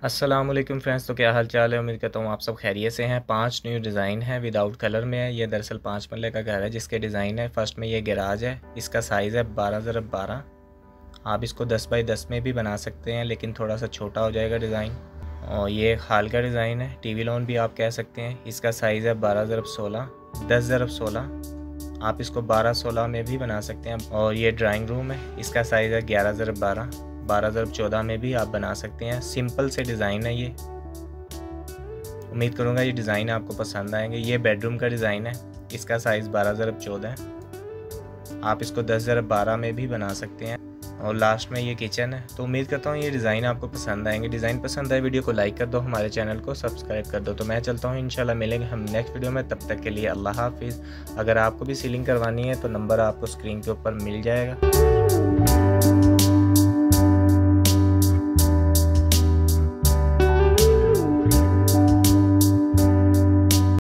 अस्सलामुअलैकुम फ्रेंड्स, तो क्या हाल चाल है। उम्मीद करता हूँ आप सब खैरियत से हैं। 5 न्यू डिज़ाइन है विदाउट कलर में है। ये दरअसल 5 मरले का घर है जिसके डिज़ाइन है। फर्स्ट में ये गैराज है, इसका साइज़ है 12x12। आप इसको 10x10 में भी बना सकते हैं, लेकिन थोड़ा सा छोटा हो जाएगा डिज़ाइन। और ये हाल का डिज़ाइन है, टीवी लॉन भी आप कह सकते हैं। इसका साइज़ है 12x16, 10x16। आप इसको 12x16 में भी बना सकते हैं। और ये ड्राइंग रूम है, इसका साइज़ है 11x12, 12x14 में भी आप बना सकते हैं। सिंपल से डिज़ाइन है ये। उम्मीद करूँगा ये डिज़ाइन आपको पसंद आएंगे। ये बेडरूम का डिज़ाइन है, इसका साइज़ 12x14 है। आप इसको 10x12 में भी बना सकते हैं। और लास्ट में ये किचन है। तो उम्मीद करता हूँ ये डिज़ाइन आपको पसंद आएंगे। डिज़ाइन पसंद आए वीडियो को लाइक कर दो, हमारे चैनल को सब्सक्राइब कर दो। तो मैं चलता हूँ, इंशाल्लाह मिलेंगे हम नेक्स्ट वीडियो में। तब तक के लिए अल्लाह हाफिज़। अगर आपको भी सीलिंग करवानी है तो नंबर आपको स्क्रीन के ऊपर मिल जाएगा।